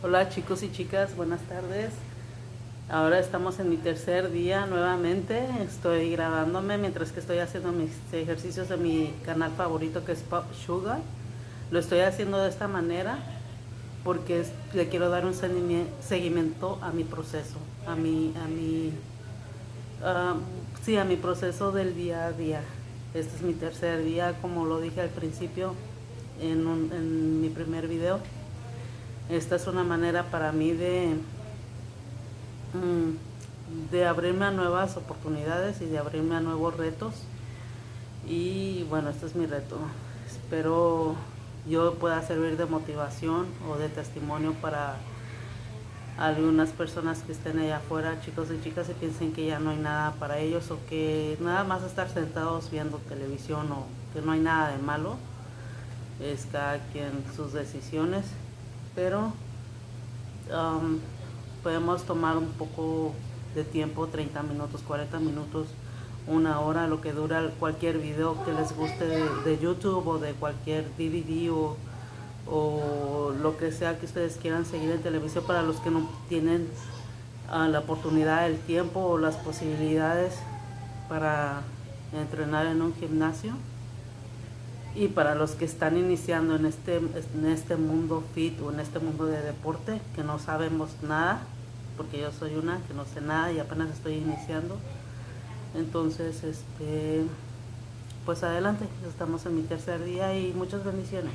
Hola chicos y chicas, buenas tardes. Ahora estamos en mi tercer día nuevamente. Estoy grabándome mientras que estoy haciendo mis ejercicios de mi canal favorito, que es Popsugar. Lo estoy haciendo de esta manera porque le quiero dar un seguimiento a mi proceso, ah, sí, a mi proceso del día a día. Este es mi tercer día, como lo dije al principio en mi primer video. Esta es una manera para mí de abrirme a nuevas oportunidades y de abrirme a nuevos retos. Y bueno, este es mi reto. Espero yo pueda servir de motivación o de testimonio para algunas personas que estén allá afuera, chicos y chicas, y piensen que ya no hay nada para ellos, o que nada más estar sentados viendo televisión, o que no hay nada de malo. Es cada quien sus decisiones, pero podemos tomar un poco de tiempo, 30 minutos, 40 minutos, una hora, lo que dura cualquier video que les guste de YouTube o de cualquier DVD o lo que sea que ustedes quieran seguir en televisión, para los que no tienen la oportunidad, el tiempo o las posibilidades para entrenar en un gimnasio. Y para los que están iniciando en este mundo fit o en este mundo de deporte, que no sabemos nada, porque yo soy una que no sé nada y apenas estoy iniciando. Entonces, pues adelante, estamos en mi tercer día y muchas bendiciones.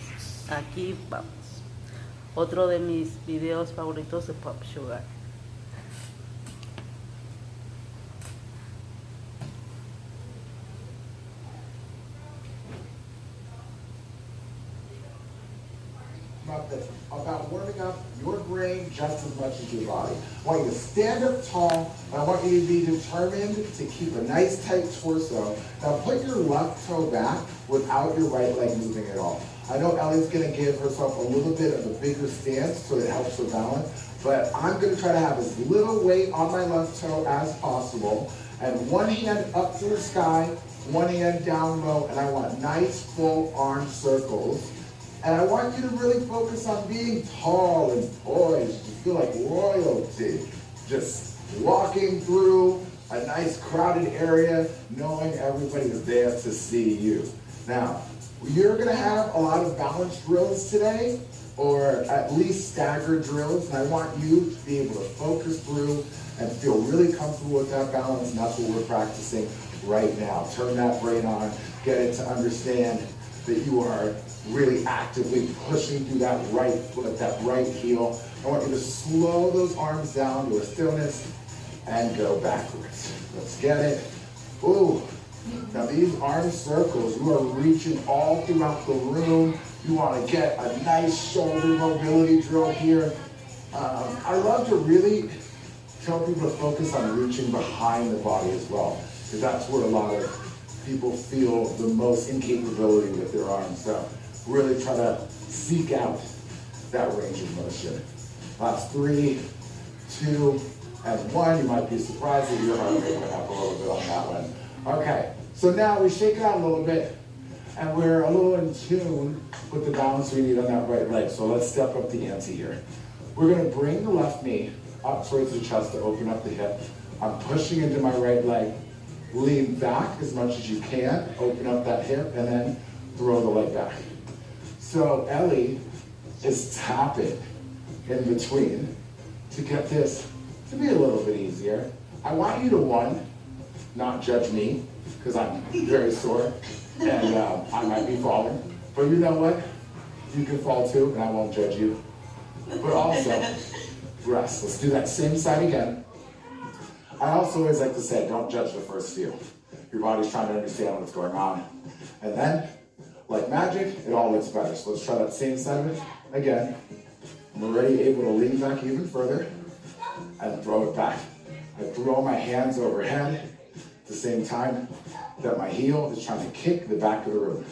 Aquí vamos. Otro de mis videos favoritos de Popsugar. About warming up your brain just as much as your body. I want you to stand up tall, and I want you to be determined to keep a nice tight torso. Now put your left toe back without your right leg moving at all. I know Ellie's going to give herself a little bit of a bigger stance so it helps her balance, but I'm going to try to have as little weight on my left toe as possible, and one hand up to the sky, one hand down low, and I want nice full arm circles. And I want you to really focus on being tall and poised. You feel like royalty. Just walking through a nice crowded area, knowing everybody's there to see you. Now, you're going to have a lot of balance drills today, or at least staggered drills. And I want you to be able to focus through and feel really comfortable with that balance. And that's what we're practicing right now. Turn that brain on. Get it to understand that you are really actively pushing through that right foot, that right heel. I want you to slow those arms down to a stillness and go backwards. Let's get it. Ooh. Now these arm circles, you are reaching all throughout the room. You want to get a nice shoulder mobility drill here. I love to really tell people to focus on reaching behind the body as well, because that's where a lot of people feel the most incapability with their arms. So really try to seek out that range of motion. Last 3, 2, and 1. You might be surprised that your heart rate went up a little bit on that one. Okay, so now we shake it out a little bit, and we're a little in tune with the balance we need on that right leg. So let's step up the ante here. We're going to bring the left knee up towards the chest to open up the hip. I'm pushing into my right leg. Lean back as much as you can, open up that hip, and then throw the leg back. So Ellie is tapping in between to get this to be a little bit easier. I want you to, one, not judge me, because I'm very sore, and I might be falling. But you know what? You can fall too, and I won't judge you. But also, rest. Let's do that same side again. I also always like to say, don't judge the first few. Your body's trying to understand what's going on. And then, like magic, it all looks better. So let's try that same side of it again. I'm already able to lean back even further and throw it back. I throw my hands overhead at the same time that my heel is trying to kick the back of the room.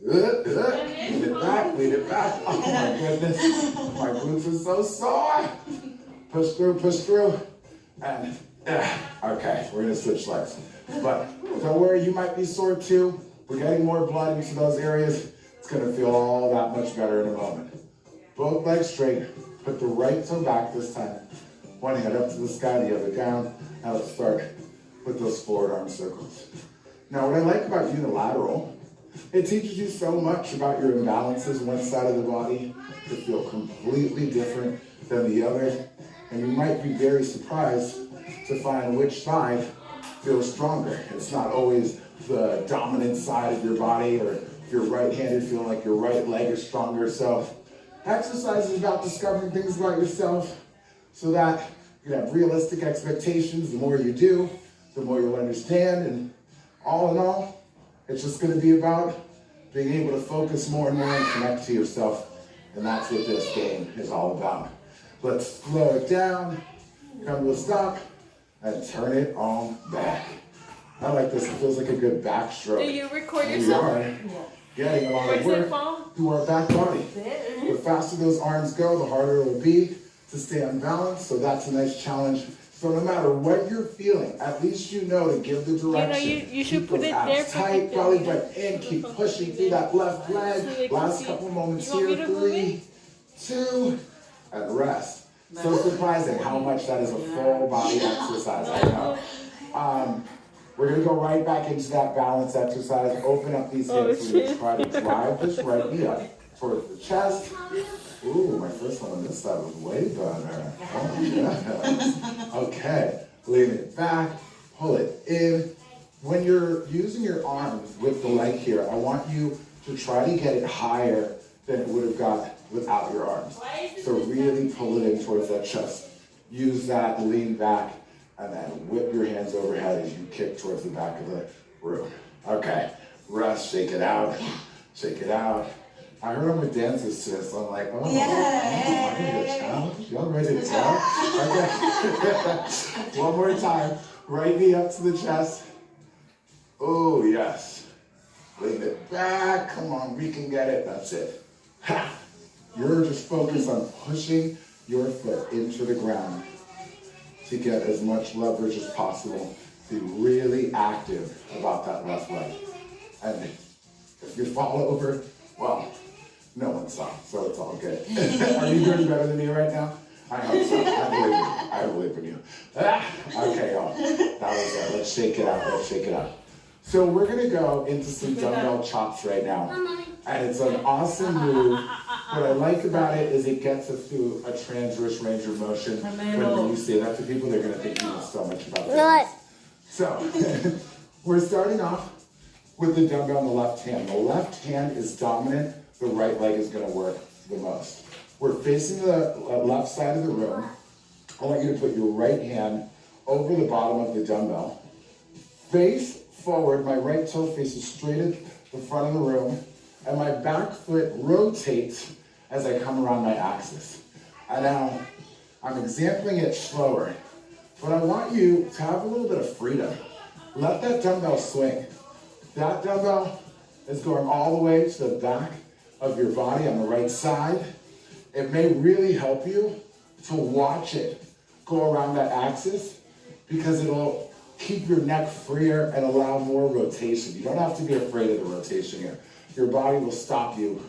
Lean it back, lean it back. Oh my goodness, my glutes are so sore. Push through, and okay, we're gonna switch legs. But don't worry, you might be sore too. We're getting more blood into those areas. It's gonna feel all that much better in a moment. Both legs straight, Put the right toe back this time. One hand up to the sky, the other down. Now let's start with those forward arm circles. Now what I like about unilateral, it teaches you so much about your imbalances. One side of the body could feel completely different than the other. And you might be very surprised to find which side feels stronger. It's not always the dominant side of your body, or if you're right-handed, feeling like your right leg is stronger. So exercise is about discovering things about yourself so that you can have realistic expectations. The more you do, the more you'll understand. And all in all, it's just going to be about being able to focus more and more and connect to yourself. And that's what this game is all about. Let's slow it down, come to a stop, and turn it on back. I like this. It feels like a good backstroke. Do you record yourself? We are getting a lot of work through our back body. The faster those arms go, the harder it will be to stay unbalanced. So that's a nice challenge. So no matter what you're feeling, at least you know to give the direction. You should put it there. Tight, belly button in, keep pushing through that left leg. Last couple moments here. 3, 2, and rest. So surprising how much that is a full body exercise. I know. We're going to go right back into that balance exercise. Open up these hips. We're going to try to drive this right knee up towards the chest. Ooh, my first one on this side was way better. Oh, yes. Okay. Lean it back. Pull it in. When you're using your arms with the leg here, I want you to try to get it higher than it would have got without your arms. So really pull it in towards that chest. Use that, lean back, and then whip your hands overhead as you kick towards the back of the room. Okay, rest, shake it out, shake it out. I heard I'm with dancers today, so I'm like, oh, yeah. I need a challenge. Y'all ready to go? Okay. One more time. Right knee up to the chest. Oh, yes. Lean it back. Come on, we can get it. That's it. Ha. You're just focused on pushing your foot into the ground to get as much leverage as possible. Be really active about that left leg. And if you fall over, well, no one saw, so it's all good. Are you doing better than me right now? I hope so. I believe in you. Okay, y'all. That was it. Let's shake it out. Let's shake it out. So we're going to go into some dumbbell chops right now. And it's an awesome move. What I like about it is it gets us through a transverse range of motion. When you say that to people, they're going to think you know so much about this. So we're starting off with the dumbbell in the left hand. The left hand is dominant. The right leg is going to work the most. We're facing the left side of the room. I want you to put your right hand over the bottom of the dumbbell. Face forward. My right toe faces straight at the front of the room. And my back foot rotates as I come around my axis. And now I'm exampling it slower. But I want you to have a little bit of freedom. Let that dumbbell swing. That dumbbell is going all the way to the back of your body on the right side. It may really help you to watch it go around that axis because it'll keep your neck freer and allow more rotation. You don't have to be afraid of the rotation here. Your body will stop you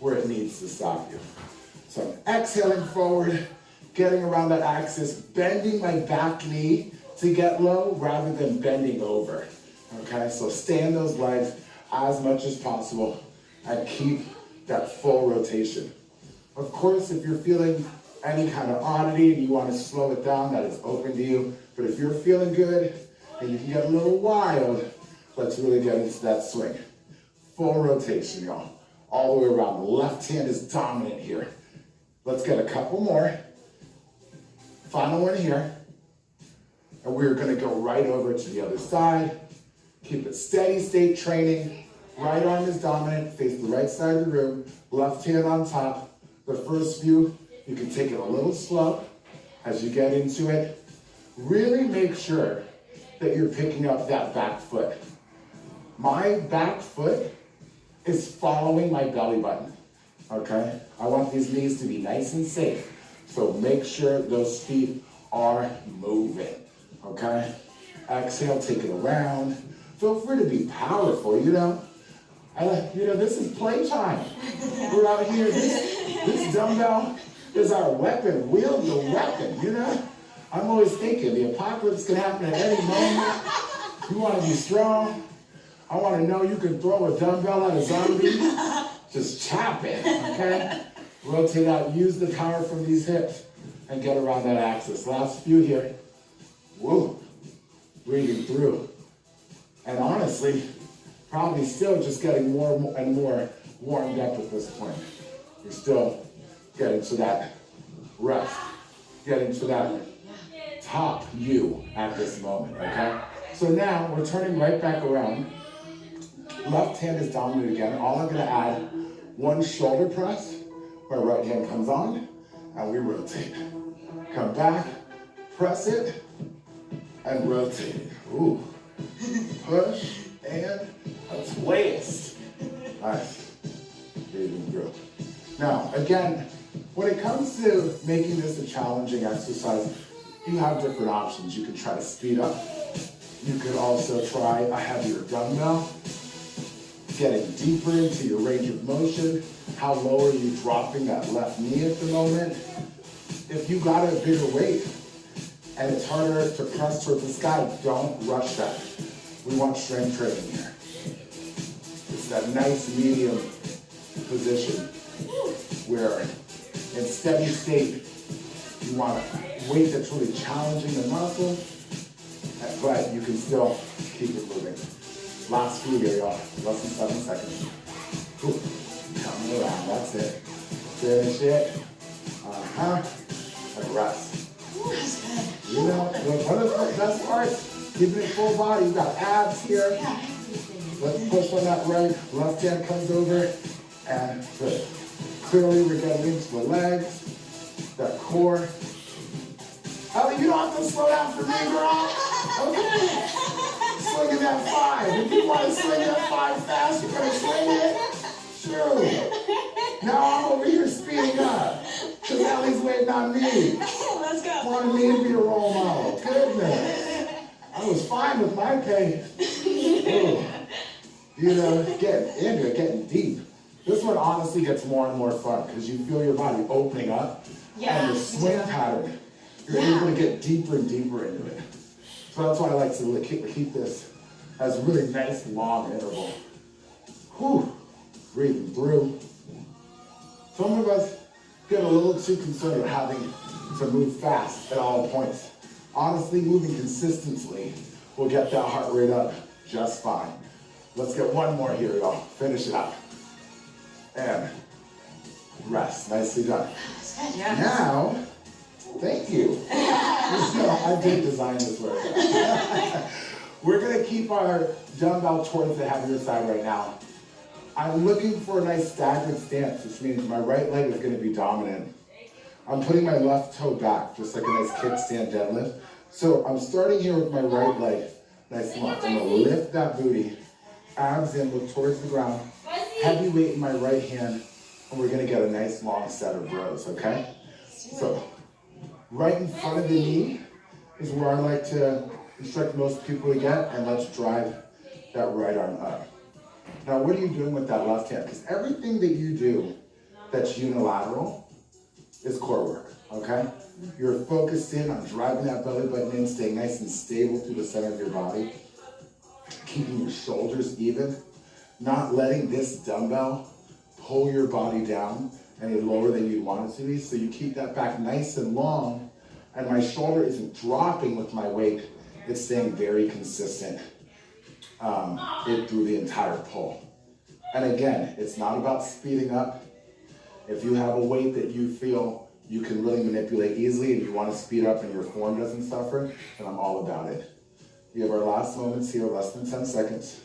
where it needs to stop you. So I'm exhaling forward, getting around that axis, bending my back knee to get low rather than bending over. Okay, so stay in those legs as much as possible and keep that full rotation. Of course, if you're feeling any kind of oddity and you want to slow it down, that is open to you. But if you're feeling good and you can get a little wild, let's really get into that swing. Full rotation, y'all. All the way around. The left hand is dominant here. Let's get a couple more. Final one here. And we're going to go right over to the other side. Keep it steady state training. Right arm is dominant. Face the right side of the room. Left hand on top. The first few, you can take it a little slow as you get into it. Really make sure that you're picking up that back foot. My back foot is following my belly button, okay? I want these knees to be nice and safe. So make sure those feet are moving, okay? Exhale, take it around. Feel free to be powerful, you know? This is playtime. We're out here, this dumbbell is our weapon. Wield the weapon, you know? I'm always thinking the apocalypse can happen at any moment. You want to be strong? I want to know you can throw a dumbbell at a zombie. Just chop it, okay? Rotate out, use the power from these hips and get around that axis. Last few here. Whoa, breathing through. And honestly, probably still just getting more and more warmed up at this point. You're still getting to that rest, getting to that top you at this moment, okay? So now we're turning right back around. Left hand is dominant again. All I'm gonna add, one shoulder press, my right hand comes on, and we rotate. Come back, press it, and rotate it. Ooh. Push, and a twist. Nice. Breathing through. Now, again, when it comes to making this a challenging exercise, you have different options. You can try to speed up. You could also try a heavier dumbbell, getting deeper into your range of motion. How low are you dropping that left knee at the moment? If you got a bigger weight and it's harder to press towards the sky, don't rush that. We want strength training here. It's that nice medium position where in steady state, you want a weight that's really challenging the muscle, but you can still keep it moving. Last few here, y'all. Less than 7 seconds. Ooh. Coming around, that's it. Finish it. And rest. You know, one of the best parts, keeping it full body. You got abs here. Let's push on that right. Left hand comes over and good. Clearly we're getting into the legs, that core. Ellie, you don't have to slow down for me, girl. Okay. Swinging that 5. If you want to swing that 5 fast, you're going to swing it. Sure. Now I'm over here speeding up. Because Ellie's waiting on me. Let's go. Wanted me to be a role model. Goodness. I was fine with my pace. Ooh. You know, getting into it, getting deep. This one honestly gets more and more fun because you feel your body opening up. Yeah, and the swing pattern, you're able to get deeper and deeper into it. So that's why I like to keep this as a really nice long interval. Whew. Breathing through. Some of us get a little too concerned with having to move fast at all points. Honestly, moving consistently will get that heart rate up just fine. Let's get one more here, y'all. Finish it up. And rest. Nicely done. Yeah. Now, thank you. I did design this work. We're going to keep our dumbbell towards the heavier side right now. I'm looking for a nice staggered stance, which means my right leg is going to be dominant. I'm putting my left toe back, just like a nice kickstand deadlift. So I'm starting here with my right leg, nice and long. I'm going to lift that booty, abs in, look towards the ground, heavy weight in my right hand, and we're going to get a nice long set of rows, okay? So right in front of the knee is where I like to instruct most people to get, and let's drive that right arm up. Now, what are you doing with that left hand? Because everything that you do that's unilateral is core work, okay? You're focused in on driving that belly button in, staying nice and stable through the center of your body, keeping your shoulders even, not letting this dumbbell pull your body down any lower than you want it to be. So you keep that back nice and long, and my shoulder isn't dropping with my weight. It's staying very consistent through the entire pull. And again, it's not about speeding up. If you have a weight that you feel you can really manipulate easily and you want to speed up and your form doesn't suffer, then I'm all about it. We have our last moments here, less than 10 seconds.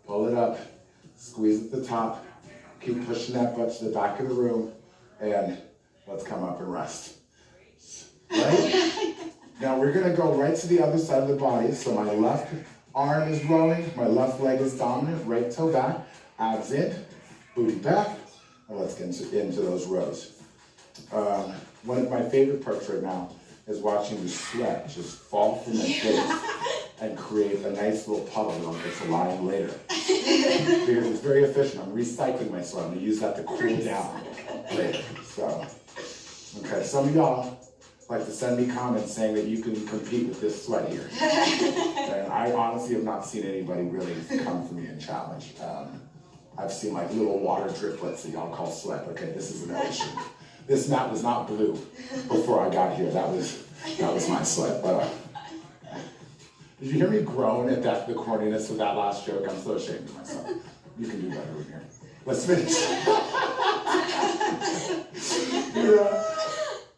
Pull it up, squeeze at the top, keep pushing that butt to the back of the room, and let's come up and rest. Right? Now we're gonna go right to the other side of the body. So my left arm is rolling, my left leg is dominant, right toe back, abs in, booty back, and let's get into those rows. One of my favorite parts right now is watching the sweat just fall from my face and create a nice little puddle that I'll get to lie in later. Because it's very efficient. I'm recycling my sweat. I'm gonna use that to cool down later. So, Okay, some of y'all like to send me comments saying that you can compete with this sweat here. And I honestly have not seen anybody really come for me and challenge. I've seen like little water driplets that y'all call sweat. Okay, this is an ocean. This mat was not blue before I got here. That was my sweat. But did you hear me groan at the corniness of that last joke? I'm so ashamed of myself. You can do better in here. Let's finish. Yeah.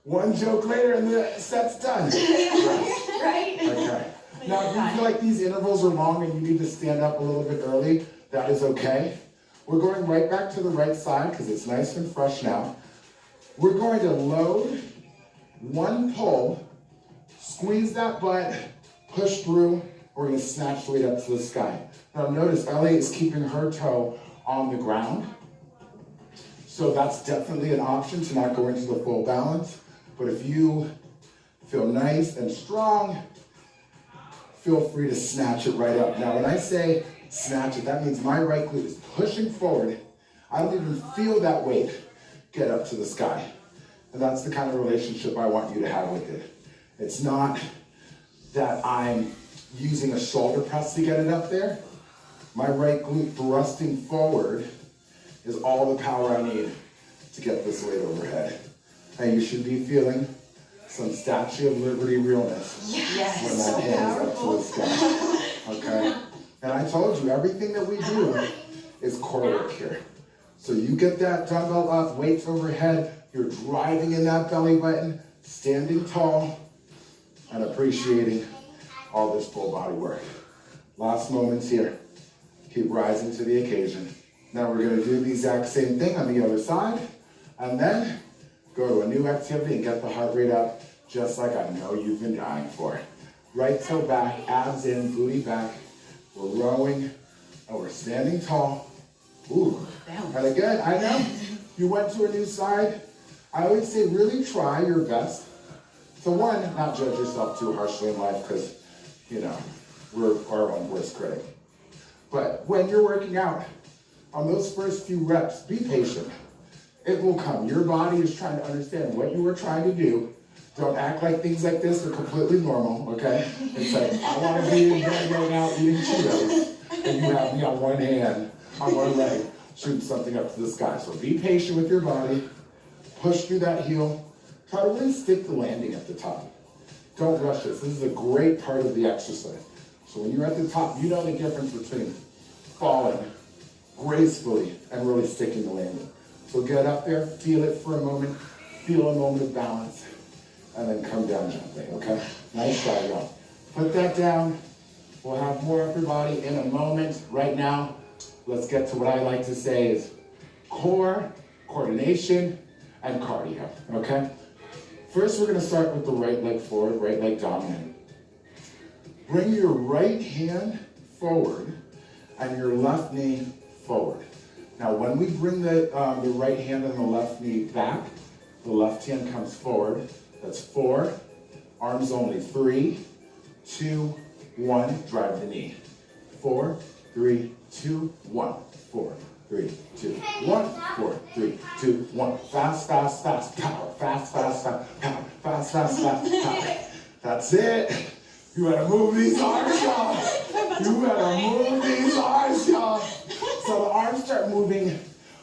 One joke later and the set's done. Right? Okay. Now, if you feel like these intervals are long and you need to stand up a little bit early, that is okay. We're going right back to the right side because it's nice and fresh now. We're going to load one pull, squeeze that butt, push through. We're going to snatch the weight up to the sky. Now notice Ellie is keeping her toe on the ground. So that's definitely an option to not go into the full balance. But if you feel nice and strong, feel free to snatch it right up. Now when I say snatch it, that means my right glute is pushing forward. I don't even feel that weight get up to the sky. And that's the kind of relationship I want you to have with it. It's not that I'm using a shoulder press to get it up there. My right glute thrusting forward is all the power I need to get this weight overhead. And you should be feeling some Statue of Liberty realness when that hand is up to the sky. Okay? And I told you, everything that we do is core work here. So you get that dumbbell up, weights overhead, you're driving in that belly button, standing tall, and appreciating all this full body work. Last moments here. Keep rising to the occasion. Now we're going to do the exact same thing on the other side, and then go to a new activity and get the heart rate up, just like I know you've been dying for. Right toe back, abs in, booty back. We're rowing, and we're standing tall. Ooh, kind of good. I know. You went to a new side. I always say really try your best to, one, not judge yourself too harshly in life because, you know, we're our own worst critic. But when you're working out, on those first few reps, be patient. It will come. Your body is trying to understand what you were trying to do. Don't act like things like this are completely normal, okay? It's like, I want to be in bed right now eating Cheetos, and you have me on one hand, on one leg, shooting something up to the sky. So be patient with your body. Push through that heel. Try to really stick the landing at the top. Don't rush this. This is a great part of the exercise. So when you're at the top, you know the difference between falling gracefully and really sticking the landing. So get up there, feel it for a moment, feel a moment of balance, and then come down gently, okay? Nice try, y'all. Put that down. We'll have more upper body in a moment. Right now, let's get to what I like to say is core, coordination, and cardio, okay? First, we're gonna start with the right leg forward, right leg dominant. Bring your right hand forward and your left knee forward. Now, when we bring the right hand and the left knee back, the left hand comes forward. That's 4, arms only. 3, 2, 1, drive the knee. 4, 3, 2, 1. 4, 3, 2, 1. 4, 3, 2, 1. Fast, fast, fast, power. Fast, fast, fast, power. Fast, fast, fast, power. That's it. You better move these arms, y'all. You better move these arms, y'all. So the arms start moving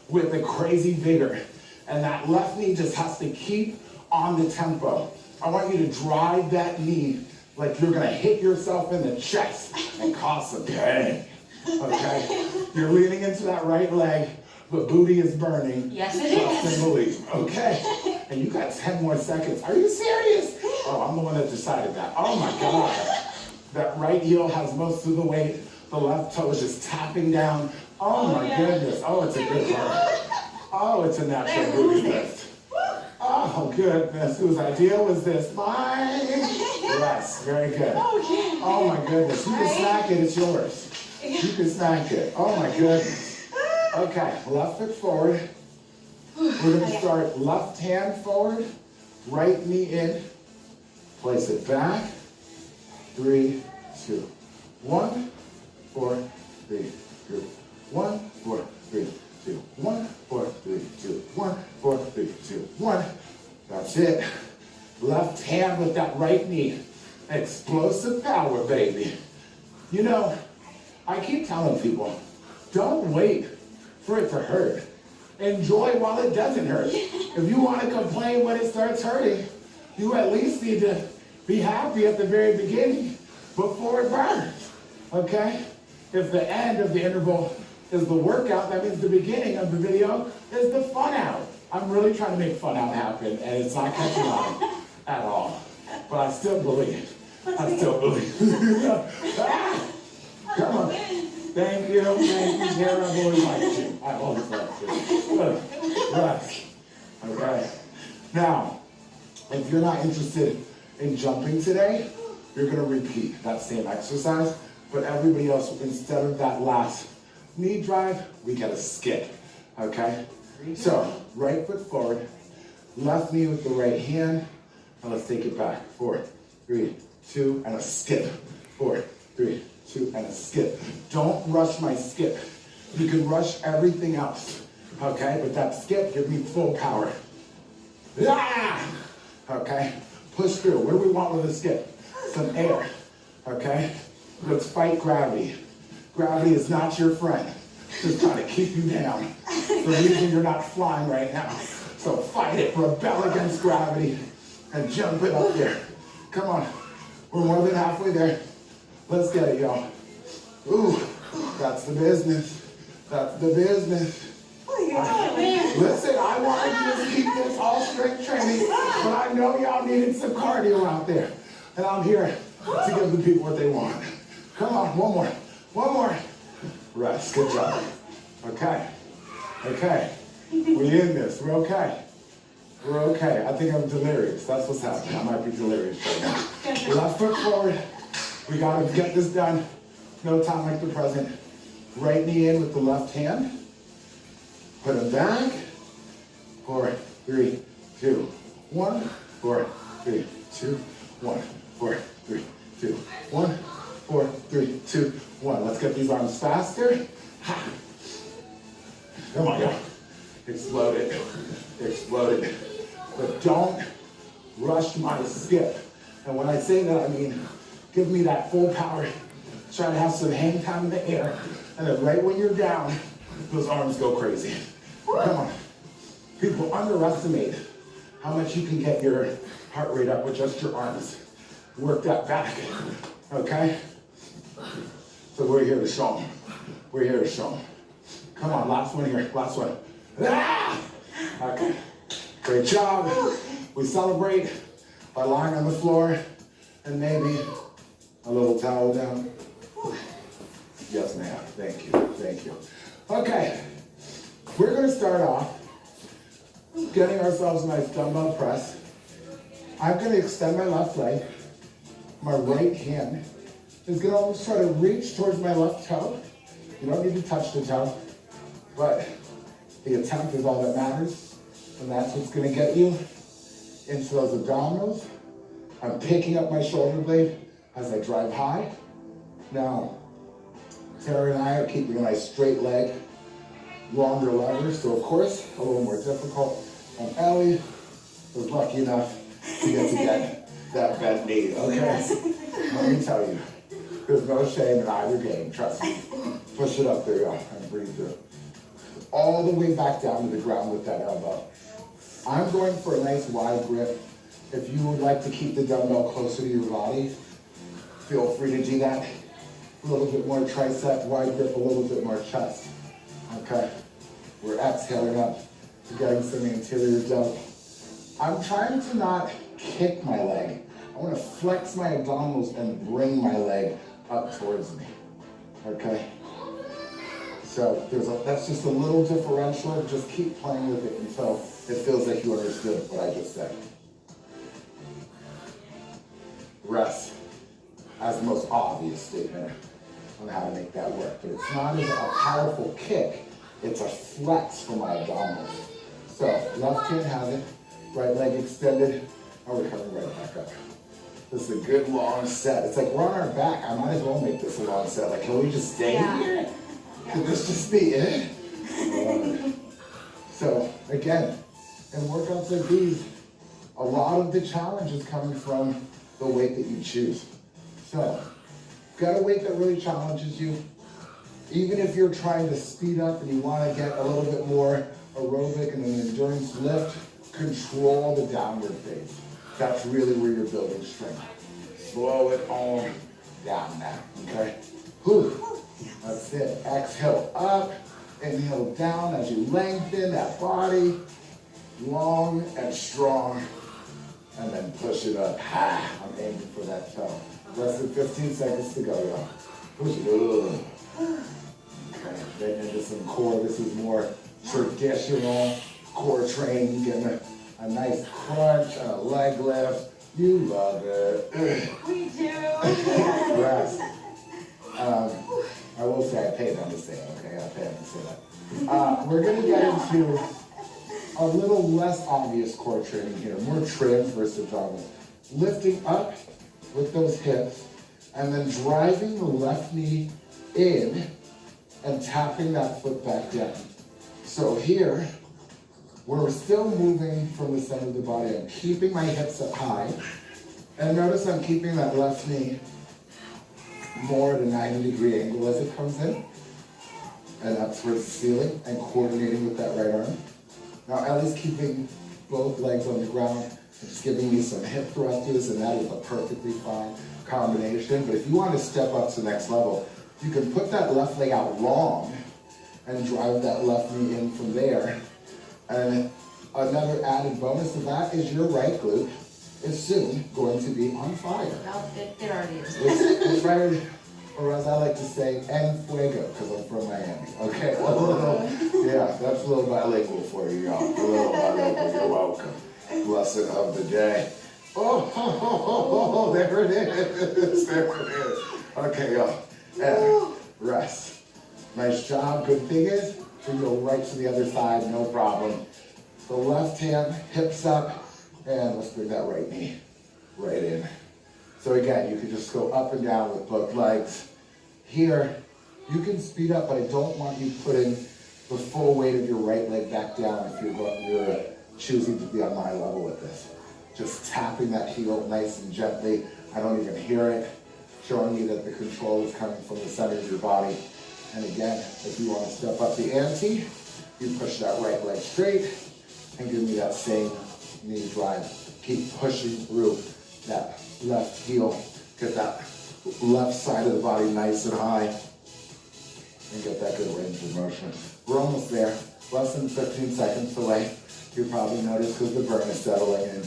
with a crazy vigor. And that left knee just has to keep on the tempo. I want you to drive that knee like you're gonna hit yourself in the chest and cause some pain. Okay? You're leaning into that right leg, but booty is burning. Yes, it is. Trust and believe. Okay? And you got 10 more seconds. Are you serious? Oh, I'm the one that decided that. Oh my God. That right heel has most of the weight. The left toe is just tapping down. Oh my goodness. Oh, it's a good part. Oh, it's a natural booty lift. Oh goodness. Whose idea was this? Mine? Yes, very good. Oh my goodness. You can snack it, it's yours. You can snack it. Oh my goodness. Okay, left foot forward. We're gonna start left hand forward, right knee in. Place it back. 3, 2, 1. 4, 3, 2, 1. 4, 3, 2, 1. 4, 3, 2, 1. 4, 3, 2, 1. That's it. Left hand with that right knee. Explosive power, baby. You know, I keep telling people, don't wait for it to hurt. Enjoy while it doesn't hurt. If you want to complain when it starts hurting, you at least need to be happy at the very beginning before it burns, okay? If the end of the interval is the workout, that means the beginning of the video is the fun out. I'm really trying to make fun out happen, and it's not catching on at all. But I still believe. I still believe. Ah! Come on. Thank you, Sarah. I've always liked you. I've always liked you. Good. Right. Okay. Now, if you're not interested in jumping today, you're going to repeat that same exercise, but everybody else, instead of that last knee drive, we get a skip. Okay? So, right foot forward, left knee with the right hand, and let's take it back. 4, 3, 2, and a skip. 4, 3, 2, and a skip. Don't rush my skip. You can rush everything else, okay? But that skip gives me full power. Ah! Okay? Push through. What do we want with a skip? Some air, okay? Let's fight gravity. Gravity is not your friend. Just trying to keep you down. The reason you're not flying right now. So fight it. Rebel against gravity and jump it up there. Come on. We're more than halfway there. Let's get it, y'all. Ooh, that's the business. That's the business. Listen, I wanted you to keep this all strength training, but I know y'all needed some cardio out there. And I'm here to give the people what they want. Come on, one more. One more. Rest. Good job. Okay. Okay. We in this. We're okay. We're okay. I think I'm delirious. That's what's happening. I might be delirious right now. Left foot forward. We got to get this done. No time like the present. Right knee in with the left hand. Put it back. 4, 3, 2, 1. 4, 3, 2, 1. 4, 3, 2, 1. 4, 3, 2, 1. Let's get these arms faster. Ha. Come on, y'all. Explode it. Explode it. But don't rush my skip. And when I say that, I mean, give me that full power. Try to have some hang time in the air. And then right when you're down, those arms go crazy. Come on. People underestimate how much you can get your heart rate up with just your arms. Work that back. Okay? So we're here to show them. We're here to show them. Come on, last one here. Last one. Ah! Okay. Great job. We celebrate by lying on the floor and maybe a little towel down. Yes, ma'am. Thank you. Thank you. Okay. We're going to start off getting ourselves a nice dumbbell press. I'm going to extend my left leg. My right hand is going to almost try to reach towards my left toe. You don't need to touch the toe, but the attempt is all that matters. And that's what's going to get you into those abdominals. I'm picking up my shoulder blade as I drive high. Now, Tara and I are keeping a nice straight leg, longer levers, so of course, a little more difficult. And Ellie was lucky enough to get that bent knee, okay? Let me tell you, there's no shame in either game, trust me. Push it up there, y'all, and breathe through. All the way back down to the ground with that elbow. I'm going for a nice wide grip. If you would like to keep the dumbbell closer to your body, feel free to do that. A little bit more tricep, wide grip, a little bit more chest. Okay, we're exhaling up, we're getting some anterior delt. I'm trying to not kick my leg. I want to flex my abdominals and bring my leg up towards me. Okay? So that's just a little differential. Just keep playing with it until it feels like you understood what I just said. Rest as the most obvious statement on how to make that work. But it's not as a powerful kick, it's a flex for my abdominals. So left hand has it, right leg extended, and we're coming right back up. This is a good long set. It's like we're on our back. I might as well make this a long set. Like, can we just stay here? Could this just be it? So again, in workouts like these, a lot of the challenge is coming from the weight that you choose. So, got a weight that really challenges you. Even if you're trying to speed up and you want to get a little bit more aerobic and an endurance lift, control the downward phase. That's really where you're building strength. Slow it on down now, okay? Whew. That's it. Exhale up, inhale down as you lengthen that body, long and strong, and then push it up. I'm aiming for that toe. Less than 15 seconds to go, y'all. Push it up. Okay, then into some core. This is more traditional core training. Getting a nice crunch, a leg lift. You love it. We do. Rest. I will say I paid them to say it, okay? I paid them to say that. We're going to get into a little less obvious core training here, more trim versus abdominal. Lifting up with those hips and then driving the left knee in and tapping that foot back down. So here, we're still moving from the center of the body. I'm keeping my hips up high. And notice I'm keeping that left knee more at a 90-degree angle as it comes in. And up towards the ceiling and coordinating with that right arm. Now Ellie's keeping both legs on the ground and just giving me some hip thrusters, and that is a perfectly fine combination. But if you want to step up to the next level, you can put that left leg out long and drive that left knee in from there. And another added bonus of that is your right glute is soon going to be on fire. No, it already is. It's right, or as I like to say, en fuego, because I'm from Miami. Okay, yeah, that's a little bilingual for you, y'all. A little bilingual, you're welcome. Lesson of the day. Oh, there it is. There it is. Okay, y'all. And rest. Nice job. Good thing is, we go right to the other side, no problem. The left hand, hips up, and let's bring that right knee right in. So again, you can just go up and down with both legs. Here, you can speed up, but I don't want you putting the full weight of your right leg back down if you're choosing to be on my level with this. Just tapping that heel nice and gently. I don't even hear it, showing you that the control is coming from the center of your body. And again, if you want to step up the ante, you push that right leg straight and give me that same knee drive. Keep pushing through that left heel. Get that left side of the body nice and high and get that good range of motion. We're almost there. Less than 15 seconds away. You probably noticed because the burn is settling in.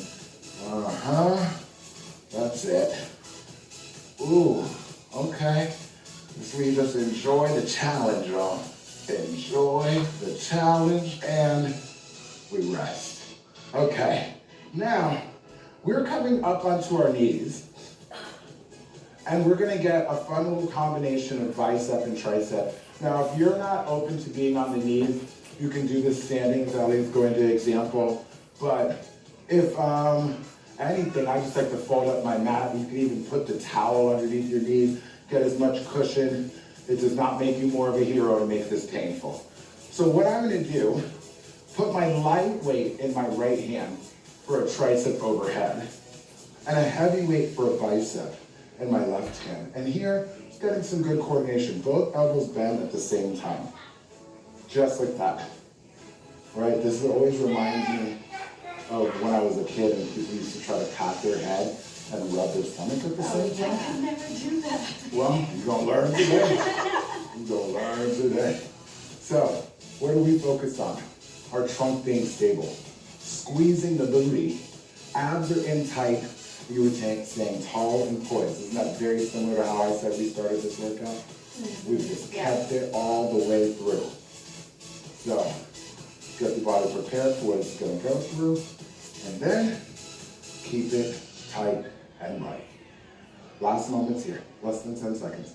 That's it. Ooh, okay. So you just enjoy the challenge, y'all. Enjoy the challenge and we rest. Okay, now we're coming up onto our knees and we're gonna get a fun little combination of bicep and tricep. Now, if you're not open to being on the knees, you can do this standing, as Ellie's going to example. But if anything, I just like to fold up my mat. You can even put the towel underneath your knees, get as much cushion. It does not make you more of a hero to make this painful. So what I'm gonna do, put my light weight in my right hand for a tricep overhead, and a heavy weight for a bicep in my left hand. And here, getting some good coordination. Both elbows bend at the same time. Just like that. Right? This always reminds me of when I was a kid and people used to try to pat their head and rub their stomach at the same time. I could never do that. Well, you're gonna learn today. You're gonna learn today. So, where do we focus on? Our trunk being stable. Squeezing the booty. Abs are in tight. You were staying tall and poised. Isn't that very similar to how I said we started this workout? We've just kept it all the way through. So, get the body prepared for what it's gonna go through. And then, keep it tight and light. Last moments here, less than 10 seconds.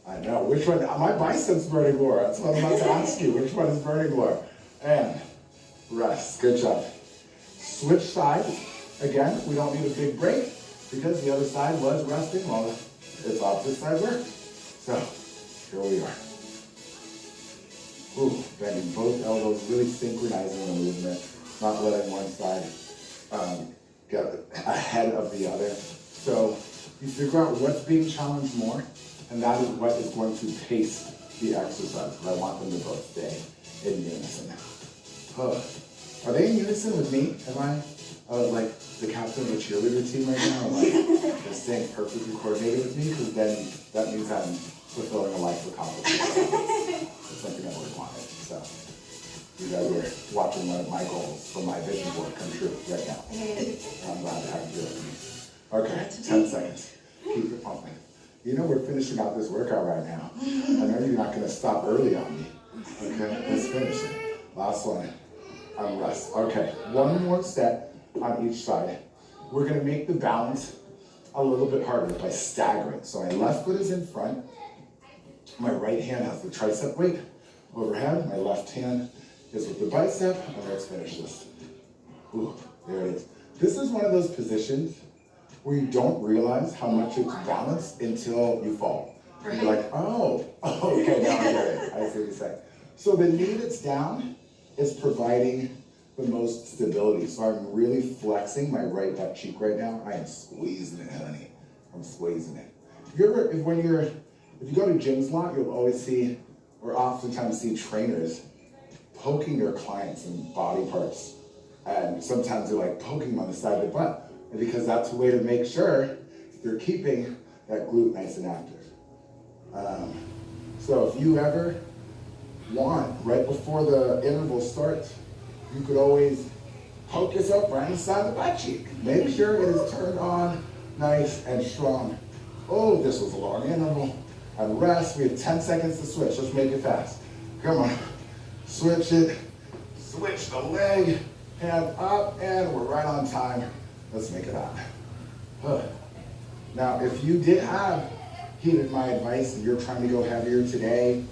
I know, which one? My biceps burning more. That's what I'm about to ask you. Which one is burning more? And rest, good job. Switch sides. Again, we don't need a big break because the other side was resting while its opposite side worked. So, here we are. Ooh, bending both elbows, really synchronizing the movement. not letting one side get ahead of the other. So you figure out what's being challenged more, and that is what is going to pace the exercise. But I want them to both stay in unison. Are they in unison with me? Am I like the captain of the cheerleader team right now? Like, they're staying perfectly coordinated with me? Because then that means I'm fulfilling a life accomplishment. It's something I've always wanted. So you guys are watching one of my goals for my vision board come true right now. I'm glad to have you with me. Okay, 10 seconds. Keep it pumping. You know we're finishing out this workout right now. I know you're not going to stop early on me. Okay, let's finish it. Last one. I'm rest. Okay, one more set on each side. We're going to make the balance a little bit harder by staggering. So my left foot is in front. My right hand has the tricep weight overhead. My left hand is with the bicep. And let's finish this. Ooh, there it is. This is one of those positions where you don't realize how much it's balanced until you fall. Right. You're like, oh, okay, now I get it. I see what you're saying. So the knee that's down is providing the most stability. So I'm really flexing my right butt cheek right now. I am squeezing it, honey. I'm squeezing it. If you go to gyms a lot, you'll always see, or oftentimes see trainers poking their clients in body parts. And sometimes they're like poking them on the side of the butt. And because that's a way to make sure you're keeping that glute nice and active. So if you ever want, right before the interval starts, you could always poke yourself right inside the butt cheek. Make sure it is turned on nice and strong. Oh, this was a long interval. And rest, we have 10 seconds to switch. Let's make it fast. Come on. Switch it. Switch the leg. Hand up, and we're right on time. Let's make it on. Now, if you did have heeded my advice and you're trying to go heavier today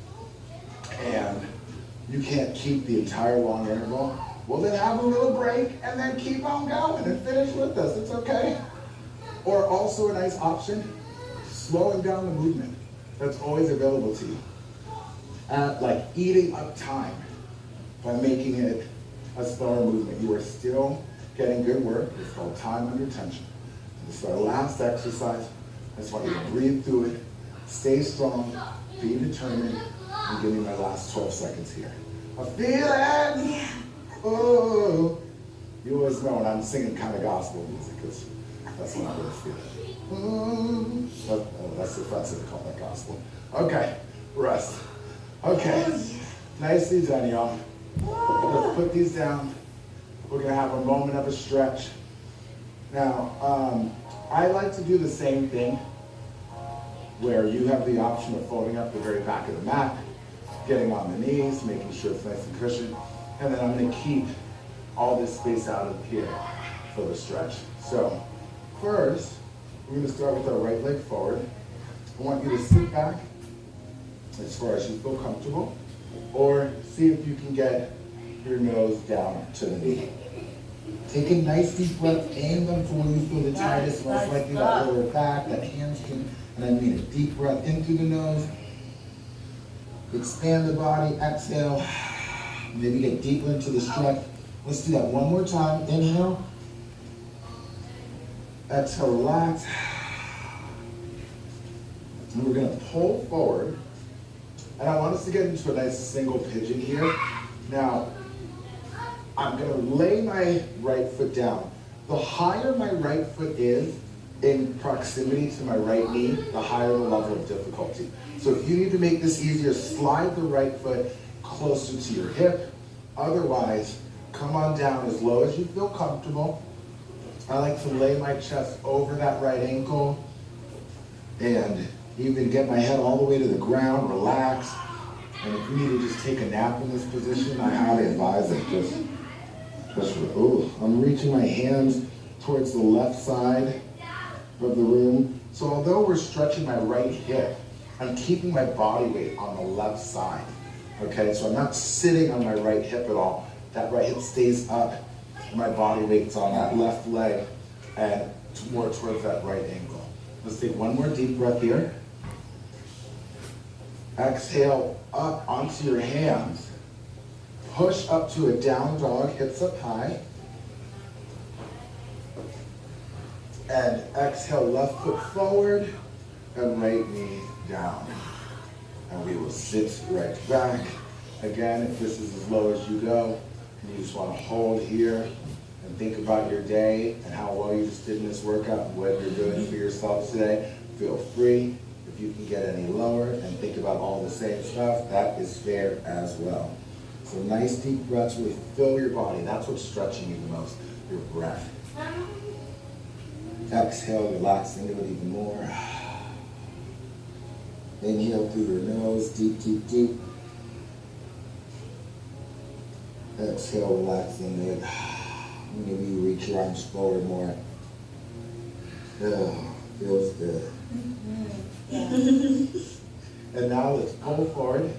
and you can't keep the entire long interval, well then have a little break and then keep on going and finish with us. It's okay. Or also a nice option, slowing down the movement. That's always available to you. Like eating up time by making it a slower movement. You are still getting good work. It's called time under tension. This is our last exercise. I just want you to breathe through it, stay strong, be determined, and give me my last 12 seconds here. I feel it! Yeah. Oh! You always know when I'm singing kind of gospel music, because that's when I really feel it. Oh, that's offensive to call that gospel. Okay, rest. Okay, nicely done, y'all. Let's put these down. We're gonna have a moment of a stretch. Now, I like to do the same thing where you have the option of folding up the very back of the mat, getting on the knees, making sure it's nice and cushioned, and then I'm gonna keep all this space out of here for the stretch. So, first, we're gonna start with our right leg forward. I want you to sit back as far as you feel comfortable, or see if you can get your nose down to the knee. Take a nice deep breath, aim them for where you feel the tightest, most likely that lower back, that hamstring, and I mean a deep breath in through the nose. Expand the body, exhale. Maybe get deeper into the stretch. Let's do that one more time. Inhale. Exhale, relax. And we're gonna pull forward. And I want us to get into a nice single pigeon here. Now, I'm gonna lay my right foot down. The higher my right foot is in proximity to my right knee, the higher the level of difficulty. So if you need to make this easier, slide the right foot closer to your hip. Otherwise, come on down as low as you feel comfortable. I like to lay my chest over that right ankle and even get my head all the way to the ground, relax. And if you need to just take a nap in this position, I highly advise it. I'm reaching my hands towards the left side of the room. So although we're stretching my right hip, I'm keeping my body weight on the left side. Okay, so I'm not sitting on my right hip at all. That right hip stays up. My body weight's on that left leg and more towards that right ankle. Let's take one more deep breath here. Exhale up onto your hands. Push up to a down dog, hips up high. And exhale, left foot forward and right knee down. And we will sit right back. Again, if this is as low as you go, and you just want to hold here and think about your day and how well you just did in this workout and what you're doing for yourself today, feel free. If you can get any lower and think about all the same stuff, that is fair as well. So nice deep breaths, really fill your body. That's what's stretching you the most, your breath. Exhale, relax into it even more. Inhale through your nose, deep, deep, deep. Exhale, relax into it. Maybe you reach your arms forward more. Oh, feels good. And now let's pull forward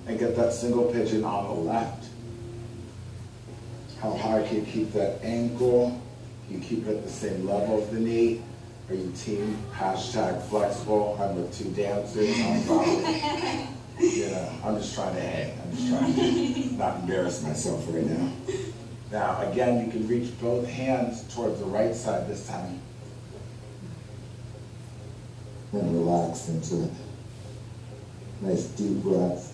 and get that single pigeon on the left. How high can you keep that ankle? Can you keep it at the same level as the knee? Are you team #flexible? I'm with two dancers. I'm probably, I'm just trying to hang. I'm just trying to not embarrass myself right now. Now, again, you can reach both hands towards the right side this time. And relax into it. Nice deep breath.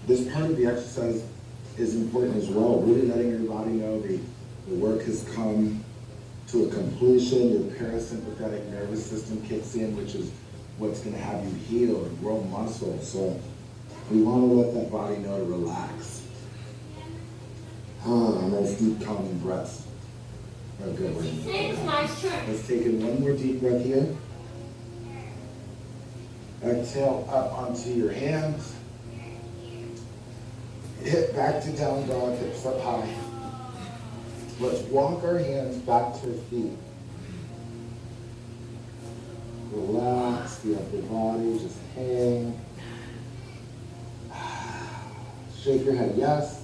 This part of the exercise is important as well. Really letting your body know the work has come to a completion. Your parasympathetic nervous system kicks in, which is what's going to have you heal and grow muscle. So we want to let that body know to relax. Nice deep calming breaths. Oh, good. Let's take in one more deep breath here. Exhale up onto your hands. Hip back to down dog, hips up high. Let's walk our hands back to our feet. Relax the upper body, just hang. Shake your head yes.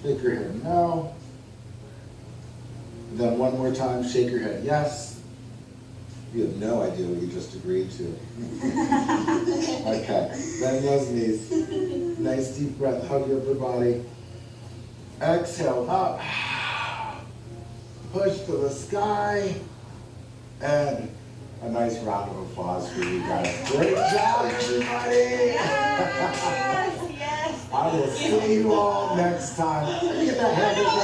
Shake your head no. Then one more time, shake your head yes. You have no idea what you just agreed to. Okay, bend those knees. Nice deep breath, hug your upper body. Exhale up. Push to the sky. And a nice round of applause for you guys. Great job, everybody. Yes. I will see you all next time. Let me get that hand up.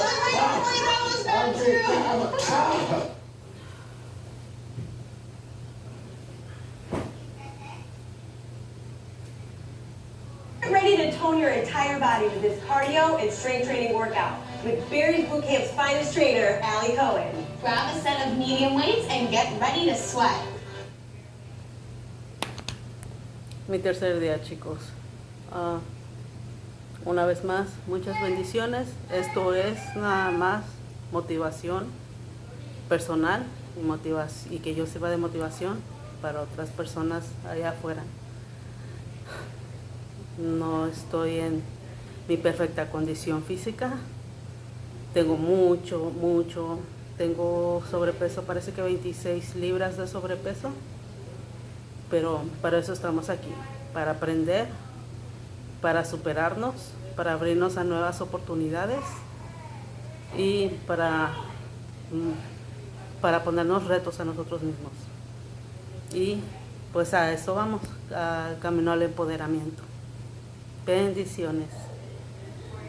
Get ready to tone your entire body with this cardio and strength training workout with Barry's Bootcamp's finest trainer, Allie Cohen. Grab a set of medium weights and get ready to sweat. Mi tercer día, chicos. Una vez más, muchas bendiciones. Esto es nada más motivación personal y que yo sirva de motivación para otras personas allá afuera. No estoy en mi perfecta condición física. Tengo tengo sobrepeso, parece que 26 libras de sobrepeso. Pero para eso estamos aquí, para aprender, para superarnos, para abrirnos a nuevas oportunidades y para ponernos retos a nosotros mismos. Y pues a eso vamos, al camino al empoderamiento. Bendiciones.